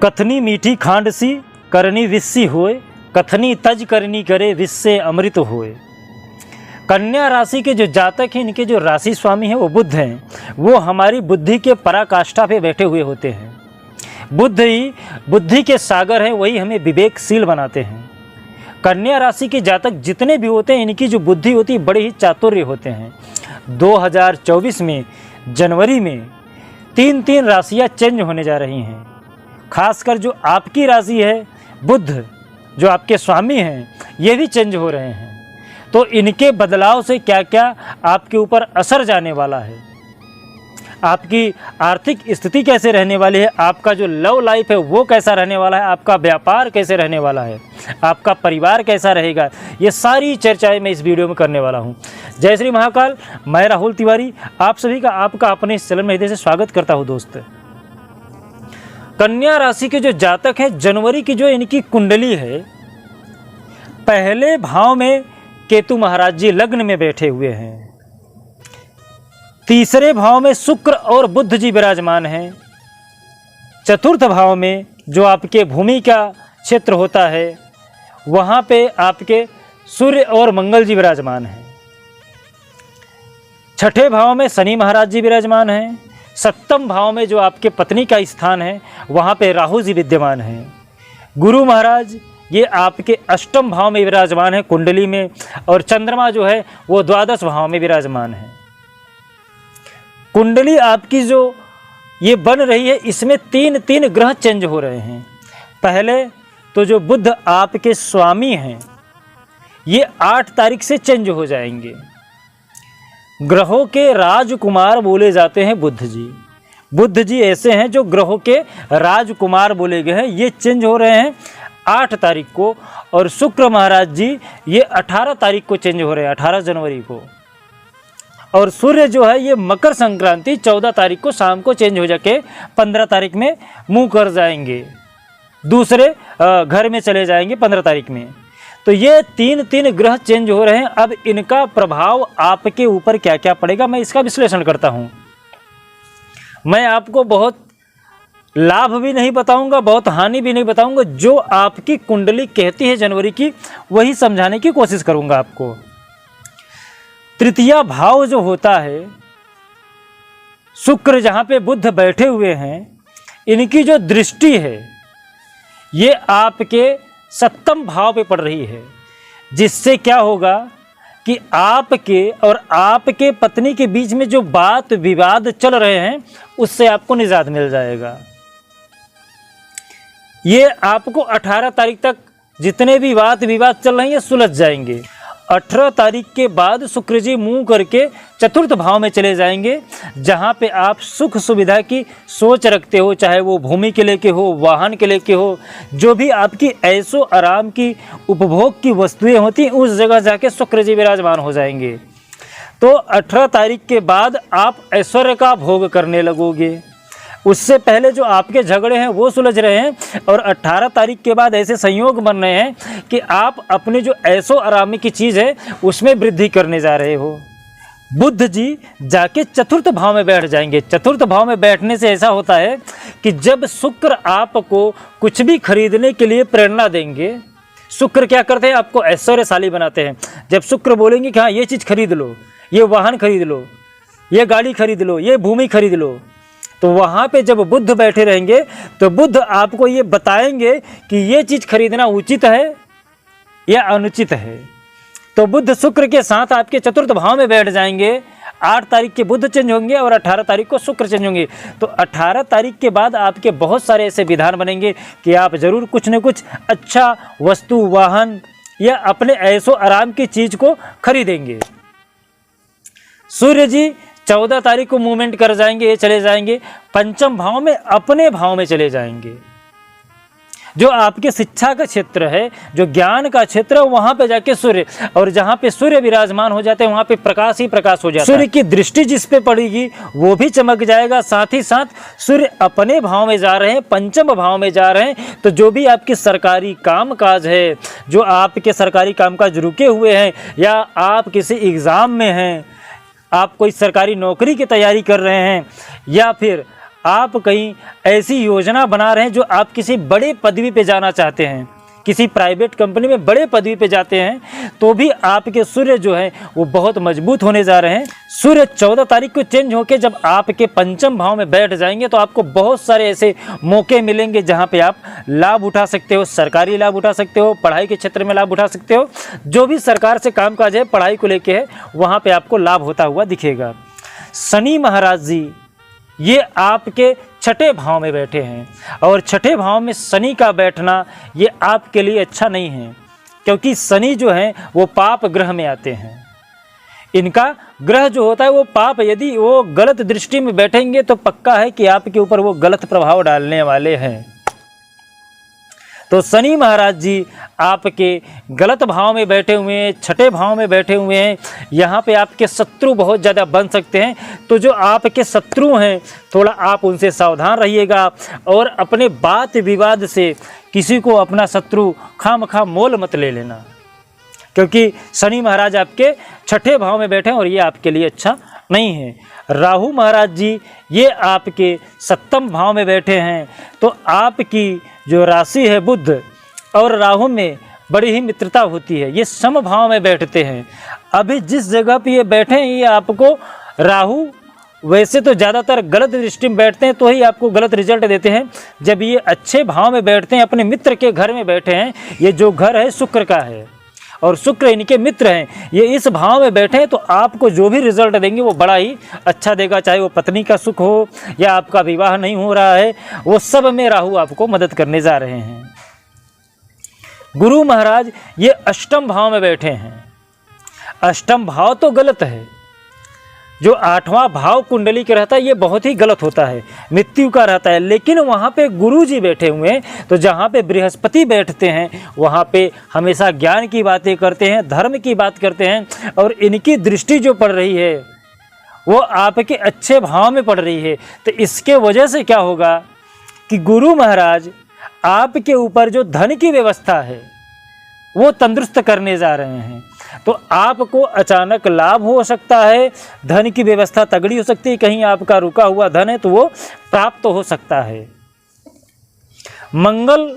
कथनी मीठी खांड सी करनी विस्सी होए, कथनी तज करनी करे विस्से अमृत होए। कन्या राशि के जो जातक हैं, इनके जो राशि स्वामी हैं वो बुध हैं। वो हमारी बुद्धि के पराकाष्ठा पे बैठे हुए होते हैं। बुद्ध ही बुद्धि के सागर हैं, वही हमें विवेकशील बनाते हैं। कन्या राशि के जातक जितने भी होते हैं, इनकी जो बुद्धि होती है बड़े ही चातुर्य होते हैं। 2024 में जनवरी में 3 राशियाँ चेंज होने जा रही हैं। खासकर जो आपकी राशि है, बुध जो आपके स्वामी हैं, ये भी चेंज हो रहे हैं। तो इनके बदलाव से क्या क्या आपके ऊपर असर जाने वाला है, आपकी आर्थिक स्थिति कैसे रहने वाली है, आपका जो लव लाइफ है वो कैसा रहने वाला है, आपका व्यापार कैसे रहने वाला है, आपका परिवार कैसा रहेगा, ये सारी चर्चाएं मैं इस वीडियो में करने वाला हूं। जय श्री महाकाल। मैं राहुल तिवारी आप सभी का आपका अपने इस चैनल में हृदय से स्वागत करता हूं। दोस्त, कन्या राशि के जो जातक हैं, जनवरी की जो इनकी कुंडली है, पहले भाव में केतु महाराज जी लग्न में बैठे हुए हैं। तीसरे भाव में शुक्र और बुध जी विराजमान हैं। चतुर्थ भाव में जो आपके भूमि का क्षेत्र होता है, वहाँ पे आपके सूर्य और मंगल जी विराजमान हैं। छठे भाव में शनि महाराज जी विराजमान हैं। सप्तम भाव में जो आपके पत्नी का स्थान है, वहाँ पे राहु जी विद्यमान हैं। गुरु महाराज ये आपके अष्टम भाव में विराजमान है कुंडली में, और चंद्रमा जो है वो द्वादश भाव में विराजमान है। कुंडली आपकी जो ये बन रही है, इसमें 3 ग्रह चेंज हो रहे हैं। पहले तो जो बुध आपके स्वामी हैं, ये 8 तारीख से चेंज हो जाएंगे। ग्रहों के राजकुमार बोले जाते हैं बुध जी। बुध जी ऐसे हैं जो ग्रहों के राजकुमार बोले गए हैं। ये चेंज हो रहे हैं 8 तारीख को, और शुक्र महाराज जी ये 18 तारीख को चेंज हो रहे हैं, 18 जनवरी को। और सूर्य जो है ये मकर संक्रांति 14 तारीख को शाम को चेंज हो जाके 15 तारीख में मुंह कर जाएंगे, दूसरे घर में चले जाएंगे 15 तारीख में। तो ये 3 ग्रह चेंज हो रहे हैं। अब इनका प्रभाव आपके ऊपर क्या क्या पड़ेगा, मैं इसका विश्लेषण करता हूँ। मैं आपको बहुत लाभ भी नहीं बताऊंगा, बहुत हानि भी नहीं बताऊंगा। जो आपकी कुंडली कहती है जनवरी की, वही समझाने की कोशिश करूंगा आपको। तृतीया भाव जो होता है, शुक्र जहां पे बुध बैठे हुए हैं, इनकी जो दृष्टि है ये आपके 7वें भाव पे पड़ रही है, जिससे क्या होगा कि आपके और आपके पत्नी के बीच में जो बात विवाद चल रहे हैं, उससे आपको निजात मिल जाएगा। ये आपको 18 तारीख तक जितने भी वाद विवाद चल रहे हैं, ये सुलझ जाएंगे। 18 तारीख के बाद शुक्र जी मुंह करके चतुर्थ भाव में चले जाएंगे, जहां पे आप सुख सुविधा की सोच रखते हो, चाहे वो भूमि के लेके हो, वाहन के लेके हो, जो भी आपकी ऐशो आराम की उपभोग की वस्तुएं होती हैं, उस जगह जाके शुक्र जी विराजमान हो जाएंगे। तो 18 तारीख के बाद आप ऐश्वर्य का भोग करने लगोगे। उससे पहले जो आपके झगड़े हैं वो सुलझ रहे हैं, और 18 तारीख के बाद ऐसे संयोग बन रहे हैं कि आप अपनी जो ऐशो आरामी की चीज़ है उसमें वृद्धि करने जा रहे हो। बुध जी जाके चतुर्थ भाव में बैठ जाएंगे। चतुर्थ भाव में बैठने से ऐसा होता है कि जब शुक्र आपको कुछ भी खरीदने के लिए प्रेरणा देंगे, शुक्र क्या करते हैं, आपको ऐश्वर्यशाली बनाते हैं। जब शुक्र बोलेंगे कि हाँ ये चीज़ खरीद लो, ये वाहन खरीद लो, ये गाड़ी खरीद लो, ये भूमि खरीद लो, तो वहाँ पे जब बुध बैठे रहेंगे तो बुध आपको ये बताएंगे कि ये चीज़ खरीदना उचित है या अनुचित है। तो बुध शुक्र के साथ आपके चतुर्थ भाव में बैठ जाएंगे। 8 तारीख के बुध चेंज होंगे और 18 तारीख को शुक्र चेंज होंगे। तो 18 तारीख के बाद आपके बहुत सारे ऐसे विधान बनेंगे कि आप ज़रूर कुछ न कुछ अच्छा वस्तु, वाहन या अपने ऐशो आराम की चीज़ को खरीदेंगे। सूर्य जी 14 तारीख को मूवमेंट कर जाएंगे, ये चले जाएंगे 5वें भाव में, अपने भाव में चले जाएंगे। जो आपके शिक्षा का क्षेत्र है, जो ज्ञान का क्षेत्र है, वहाँ पे जाके सूर्य, और जहाँ पे सूर्य विराजमान हो जाते हैं वहाँ पे प्रकाश ही प्रकाश हो जाता है। सूर्य की दृष्टि जिस पे पड़ेगी वो भी चमक जाएगा। साथ ही साथ सूर्य अपने भाव में जा रहे हैं, 5वें भाव में जा रहे हैं। तो जो भी आपकी सरकारी कामकाज है, जो आपके सरकारी कामकाज रुके हुए हैं, या आप किसी एग्ज़ाम में हैं, आप कोई सरकारी नौकरी की तैयारी कर रहे हैं, या फिर आप कहीं ऐसी योजना बना रहे हैं जो आप किसी बड़े पदवी पे जाना चाहते हैं, किसी प्राइवेट कंपनी में बड़े पदवी पे जाते हैं, तो भी आपके सूर्य जो है वो बहुत मजबूत होने जा रहे हैं। सूर्य 14 तारीख को चेंज होकर जब आपके पंचम भाव में बैठ जाएंगे तो आपको बहुत सारे ऐसे मौके मिलेंगे जहां पे आप लाभ उठा सकते हो, सरकारी लाभ उठा सकते हो, पढ़ाई के क्षेत्र में लाभ उठा सकते हो। जो भी सरकार से कामकाज है, पढ़ाई को लेके है, वहाँ पर आपको लाभ होता हुआ दिखेगा। शनि महाराज जी ये आपके छठे भाव में बैठे हैं और छठे भाव में शनि का बैठना ये आपके लिए अच्छा नहीं है, क्योंकि शनि जो है वो पाप ग्रह में आते हैं। इनका ग्रह जो होता है वो पाप, यदि वो गलत दृष्टि में बैठेंगे तो पक्का है कि आपके ऊपर वो गलत प्रभाव डालने वाले हैं। तो शनि महाराज जी आपके गलत भाव में बैठे हुए हैं, छठे भाव में बैठे हुए हैं। यहाँ पे आपके शत्रु बहुत ज़्यादा बन सकते हैं, तो जो आपके शत्रु हैं थोड़ा आप उनसे सावधान रहिएगा और अपने बात विवाद से किसी को अपना शत्रु खामखा मोल मत ले लेना, क्योंकि शनि महाराज आपके छठे भाव में बैठे हैं और ये आपके लिए अच्छा नहीं है। राहु महाराज जी ये आपके सप्तम भाव में बैठे हैं, तो आपकी जो राशि है बुध और राहु में बड़ी ही मित्रता होती है, ये सम भाव में बैठते हैं। अभी जिस जगह पे ये बैठे हैं ये आपको राहु वैसे तो ज़्यादातर गलत दृष्टि में बैठते हैं तो ही आपको गलत रिजल्ट देते हैं। जब ये अच्छे भाव में बैठते हैं, अपने मित्र के घर में बैठे हैं, ये जो घर है शुक्र का है और शुक्र इनके मित्र हैं, ये इस भाव में बैठे हैं, तो आपको जो भी रिजल्ट देंगे वो बड़ा ही अच्छा देगा। चाहे वो पत्नी का सुख हो या आपका विवाह नहीं हो रहा है, वो सब में राहु आपको मदद करने जा रहे हैं। गुरु महाराज ये अष्टम भाव में बैठे हैं। अष्टम भाव तो गलत है, जो आठवां भाव कुंडली का रहता है ये बहुत ही गलत होता है, मृत्यु का रहता है। लेकिन वहाँ पे गुरु जी बैठे हुए हैं, तो जहाँ पे बृहस्पति बैठते हैं वहाँ पे हमेशा ज्ञान की बातें करते हैं, धर्म की बात करते हैं, और इनकी दृष्टि जो पड़ रही है वो आपके अच्छे भाव में पड़ रही है। तो इसके वजह से क्या होगा कि गुरु महाराज आपके ऊपर जो धन की व्यवस्था है वो तंदुरुस्त करने जा रहे हैं, तो आपको अचानक लाभ हो सकता है, धन की व्यवस्था तगड़ी हो सकती है, कहीं आपका रुका हुआ धन है तो वो प्राप्त तो हो सकता है। मंगल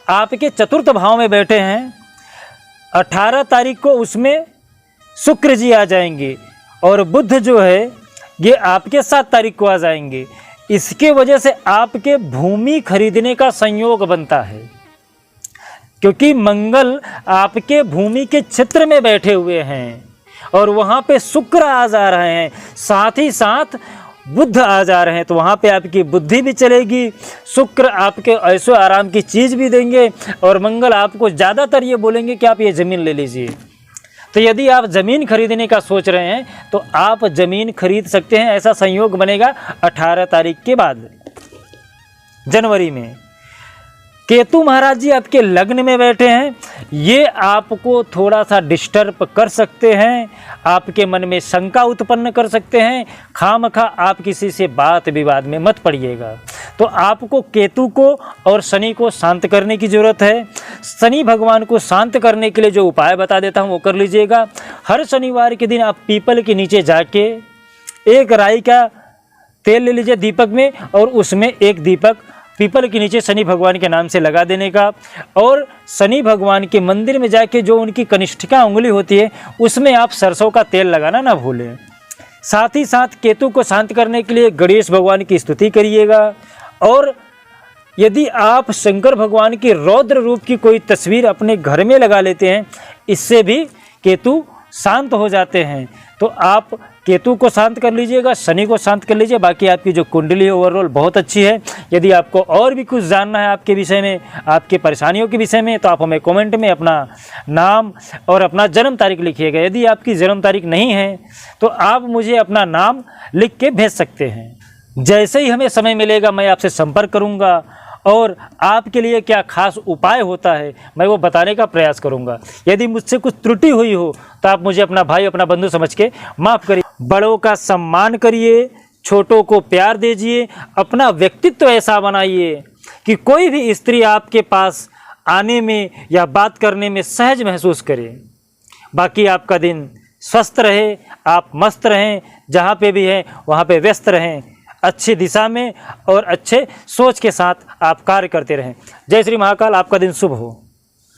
आपके चतुर्थ भाव में बैठे हैं, 18 तारीख को उसमें शुक्र जी आ जाएंगे और बुध जो है ये आपके 7 तारीख को आ जाएंगे। इसके वजह से आपके भूमि खरीदने का संयोग बनता है, क्योंकि मंगल आपके भूमि के क्षेत्र में बैठे हुए हैं और वहाँ पे शुक्र आ जा रहे हैं, साथ ही साथ बुध आ जा रहे हैं, तो वहाँ पे आपकी बुद्धि भी चलेगी, शुक्र आपके ऐशो आराम की चीज़ भी देंगे और मंगल आपको ज़्यादातर ये बोलेंगे कि आप ये ज़मीन ले लीजिए। तो यदि आप ज़मीन खरीदने का सोच रहे हैं तो आप ज़मीन खरीद सकते हैं, ऐसा संयोग बनेगा 18 तारीख के बाद जनवरी में। केतु महाराज जी आपके लग्न में बैठे हैं, ये आपको थोड़ा सा डिस्टर्ब कर सकते हैं, आपके मन में शंका उत्पन्न कर सकते हैं, खामखा आप किसी से बात विवाद में मत पड़िएगा। तो आपको केतु को और शनि को शांत करने की ज़रूरत है। शनि भगवान को शांत करने के लिए जो उपाय बता देता हूँ वो कर लीजिएगा। हर शनिवार के दिन आप पीपल के नीचे जाके एक राई का तेल ले लीजिए दीपक में, और उसमें एक दीपक पीपल के नीचे शनि भगवान के नाम से लगा देने का, और शनि भगवान के मंदिर में जाके जो उनकी कनिष्ठिका उंगली होती है उसमें आप सरसों का तेल लगाना ना भूलें। साथ ही साथ केतु को शांत करने के लिए गणेश भगवान की स्तुति करिएगा, और यदि आप शंकर भगवान की रौद्र रूप की कोई तस्वीर अपने घर में लगा लेते हैं, इससे भी केतु शांत हो जाते हैं। तो आप केतु को शांत कर लीजिएगा, शनि को शांत कर लीजिए। बाकी आपकी जो कुंडली है ओवरऑल बहुत अच्छी है। यदि आपको और भी कुछ जानना है आपके विषय में, आपके परेशानियों के विषय में, तो आप हमें कमेंट में अपना नाम और अपना जन्म तारीख लिखिएगा। यदि आपकी जन्म तारीख नहीं है तो आप मुझे अपना नाम लिख के भेज सकते हैं। जैसे ही हमें समय मिलेगा मैं आपसे संपर्क करूँगा और आपके लिए क्या खास उपाय होता है मैं वो बताने का प्रयास करूंगा। यदि मुझसे कुछ त्रुटि हुई हो तो आप मुझे अपना भाई, अपना बंधु समझ के माफ़ करिए। बड़ों का सम्मान करिए, छोटों को प्यार दीजिए, अपना व्यक्तित्व ऐसा बनाइए कि कोई भी स्त्री आपके पास आने में या बात करने में सहज महसूस करे। बाकी आपका दिन स्वस्थ रहे, आप मस्त रहें, जहाँ पे भी हैं वहाँ पे व्यस्त रहें। अच्छी दिशा में और अच्छे सोच के साथ आप कार्य करते रहें। जय श्री महाकाल, आपका दिन शुभ हो।